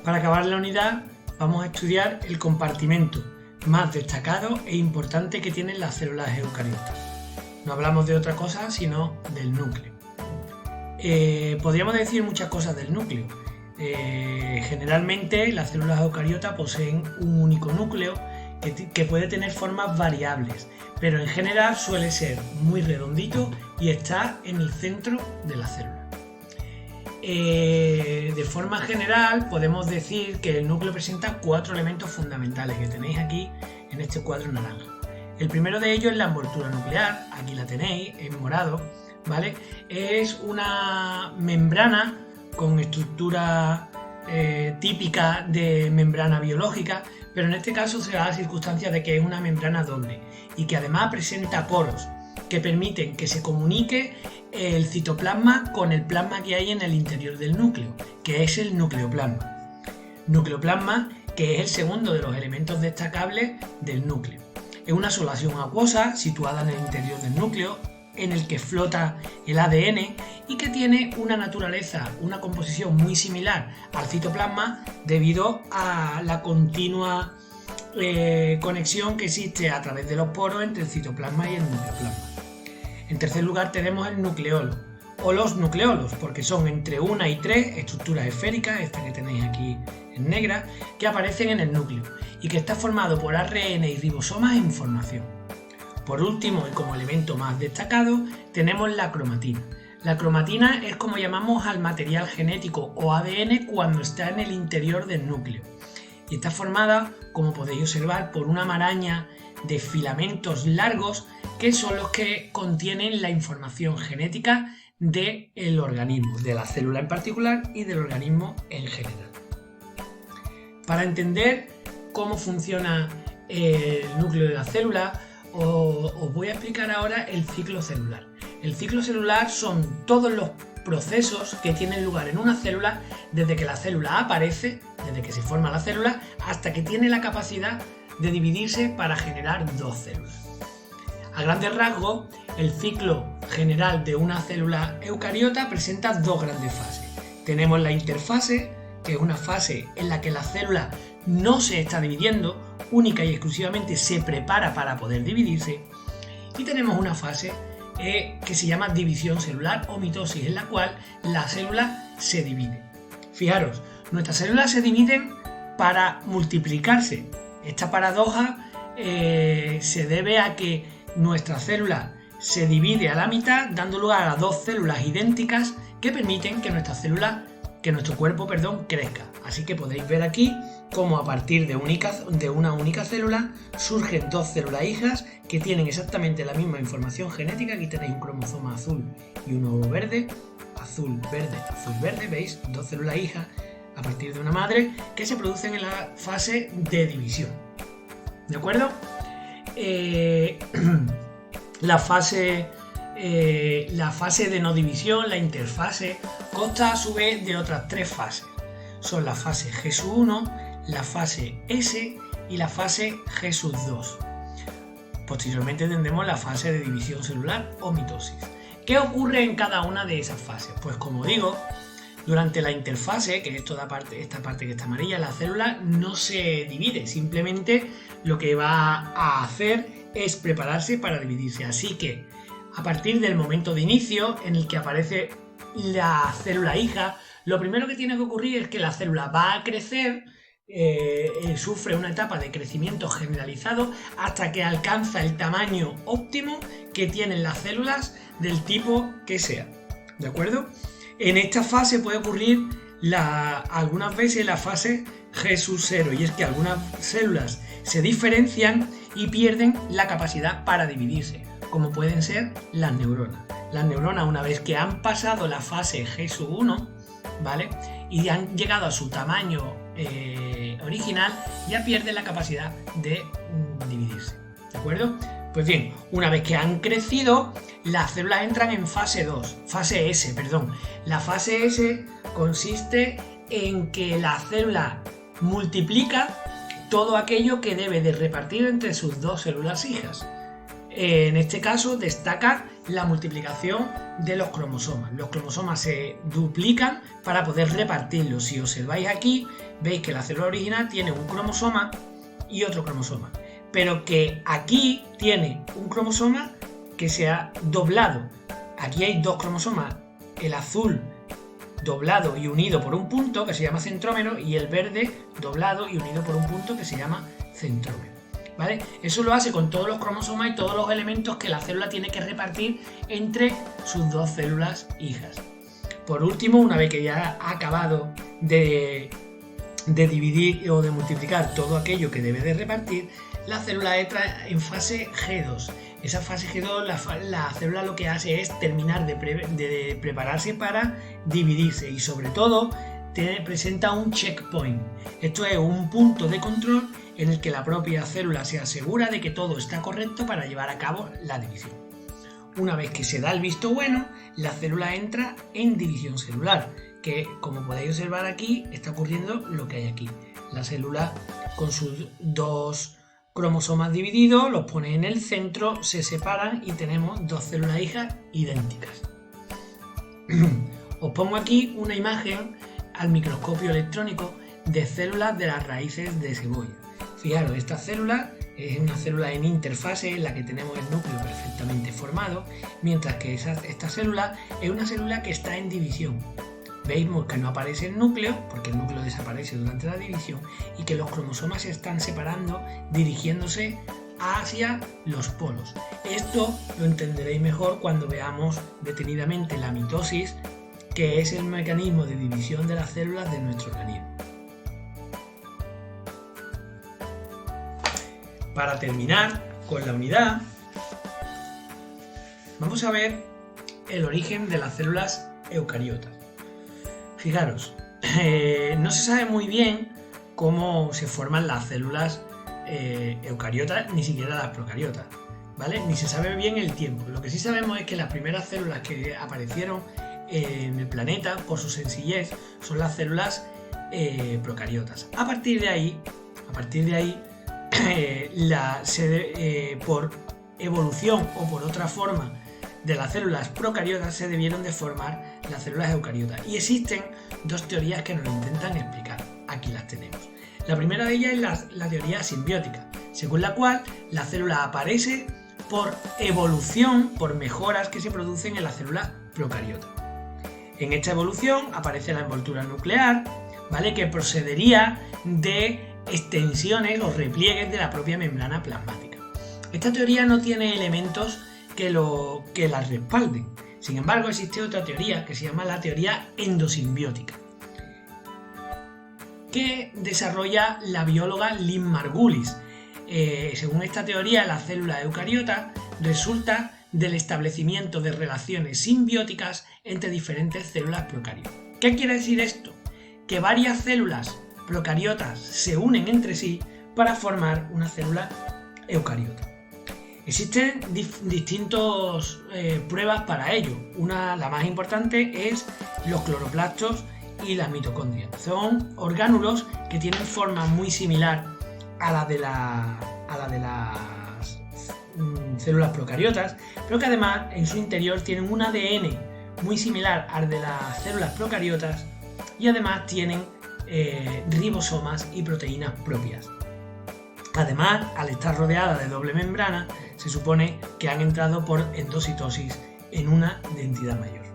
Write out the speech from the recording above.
Para acabar la unidad vamos a estudiar el compartimento más destacado e importante que tienen las células eucariotas. No hablamos de otra cosa sino del núcleo. Podríamos decir muchas cosas del núcleo. Generalmente las células eucariotas poseen un único núcleo que puede tener formas variables, pero en general suele ser muy redondito y está en el centro de la célula. De forma general podemos decir que el núcleo presenta 4 elementos fundamentales que tenéis aquí en este cuadro naranja. El primero de ellos es la envoltura nuclear, aquí la tenéis en morado, ¿vale? Es una membrana con estructura típica de membrana biológica, pero en este caso se da la circunstancia de que es una membrana doble y que además presenta poros que permiten que se comunique el citoplasma con el plasma que hay en el interior del núcleo, que es el nucleoplasma. Nucleoplasma, que es el segundo de los elementos destacables del núcleo. Es una solución acuosa situada en el interior del núcleo, en el que flota el ADN y que tiene una naturaleza, una composición muy similar al citoplasma debido a la continua conexión que existe a través de los poros entre el citoplasma y el nucleoplasma. En tercer lugar tenemos el nucleolo o los nucleolos, porque son entre 1 y 3 estructuras esféricas, esta que tenéis aquí en negra, que aparecen en el núcleo y que está formado por ARN y ribosomas en formación. Por último, y como elemento más destacado, tenemos la cromatina. La cromatina es como llamamos al material genético o ADN cuando está en el interior del núcleo. Y está formada, como podéis observar, por una maraña de filamentos largos que son los que contienen la información genética del organismo, de la célula en particular y del organismo en general. Para entender cómo funciona el núcleo de la célula, os voy a explicar ahora el ciclo celular. El ciclo celular son todos los procesos que tienen lugar en una célula desde que la célula aparece, desde que se forma la célula, hasta que tiene la capacidad de dividirse para generar 2 células. A grandes rasgos, el ciclo general de una célula eucariota presenta 2 grandes fases. Tenemos la interfase, que es una fase en la que la célula no se está dividiendo, única y exclusivamente se prepara para poder dividirse, y tenemos una fase que se llama división celular o mitosis, en la cual la célula se divide. Fijaros, nuestras células se dividen para multiplicarse. Esta paradoja se debe a que nuestra célula se divide a la mitad, dando lugar a 2 células idénticas que permiten que nuestro cuerpo crezca. Así que podéis ver aquí cómo a partir de una única célula surgen 2 células hijas que tienen exactamente la misma información genética. Aquí tenéis un cromosoma azul y uno verde, azul, verde, ¿veis? 2 células hijas a partir de una madre que se producen en la fase de división. ¿De acuerdo? La fase de no división, la interfase, consta a su vez de otras 3 fases. Son la fase G1, la fase S y la fase G2. Posteriormente tendremos la fase de división celular o mitosis. ¿Qué ocurre en cada una de esas fases? Pues como digo, durante la interfase, que es esta parte que está amarilla, la célula no se divide, simplemente lo que va a hacer es prepararse para dividirse. Así que a partir del momento de inicio en el que aparece la célula hija, lo primero que tiene que ocurrir es que la célula va a crecer, sufre una etapa de crecimiento generalizado hasta que alcanza el tamaño óptimo que tienen las células del tipo que sea. ¿De acuerdo? En esta fase puede ocurrir algunas veces la fase G0, y es que algunas células se diferencian y pierden la capacidad para dividirse, como pueden ser las neuronas. Las neuronas, una vez que han pasado la fase G1, ¿vale?, y han llegado a su tamaño original, ya pierden la capacidad de dividirse. ¿De acuerdo? Pues bien, una vez que han crecido, las células entran en fase S. La fase S consiste en que la célula multiplica todo aquello que debe de repartir entre sus 2 células hijas. En este caso destaca la multiplicación de los cromosomas. Los cromosomas se duplican para poder repartirlos. Si observáis aquí, veis que la célula original tiene un cromosoma y otro cromosoma, pero que aquí tiene un cromosoma que se ha doblado. Aquí hay dos cromosomas, el azul doblado y unido por un punto que se llama centrómero y el verde doblado y unido por un punto que se llama centrómero, ¿vale? Eso lo hace con todos los cromosomas y todos los elementos que la célula tiene que repartir entre sus dos células hijas. Por último, una vez que ya ha acabado de dividir o de multiplicar todo aquello que debe de repartir, la célula entra en fase G2. Esa fase G2, la célula lo que hace es terminar de prepararse para dividirse y sobre todo presenta un checkpoint. Esto es un punto de control en el que la propia célula se asegura de que todo está correcto para llevar a cabo la división. Una vez que se da el visto bueno, la célula entra en división celular, que como podéis observar aquí está ocurriendo lo que hay aquí. La célula con sus dos cromosomas divididos los pone en el centro, se separan y tenemos dos células hijas idénticas. Os pongo aquí una imagen al microscopio electrónico de células de las raíces de cebolla. Fijaros, esta célula es una célula en interfase en la que tenemos el núcleo perfectamente formado, mientras que esta célula es una célula que está en división. Veis que no aparece el núcleo, porque el núcleo desaparece durante la división, y que los cromosomas se están separando, dirigiéndose hacia los polos. Esto lo entenderéis mejor cuando veamos detenidamente la mitosis, que es el mecanismo de división de las células de nuestro organismo. Para terminar con la unidad, vamos a ver el origen de las células eucariotas. Fijaros, no se sabe muy bien cómo se forman las células eucariotas, ni siquiera las procariotas, ¿vale? Ni se sabe bien el tiempo. Lo que sí sabemos es que las primeras células que aparecieron en el planeta, por su sencillez, son las células procariotas. A partir de ahí, por evolución o por otra forma de las células procariotas se debieron de formar las células eucariotas. Y existen dos teorías que nos lo intentan explicar. Aquí las tenemos. La primera de ellas es la teoría simbiótica, según la cual la célula aparece por evolución, por mejoras que se producen en las células procariotas. En esta evolución aparece la envoltura nuclear, ¿vale?, que procedería de extensiones o repliegues de la propia membrana plasmática. Esta teoría no tiene elementos que la respalden. Sin embargo, existe otra teoría que se llama la teoría endosimbiótica, que desarrolla la bióloga Lynn Margulis. Según esta teoría, la célula eucariota resulta del establecimiento de relaciones simbióticas entre diferentes células procariotas. ¿Qué quiere decir esto? Que varias células procariotas se unen entre sí para formar una célula eucariota. Existen distintas pruebas para ello. La más importante es los cloroplastos y las mitocondrias. Son orgánulos que tienen forma muy similar a la de las células procariotas, pero que además en su interior tienen un ADN muy similar al de las células procariotas y además tienen ribosomas y proteínas propias. Además, al estar rodeada de doble membrana, se supone que han entrado por endocitosis en una densidad mayor.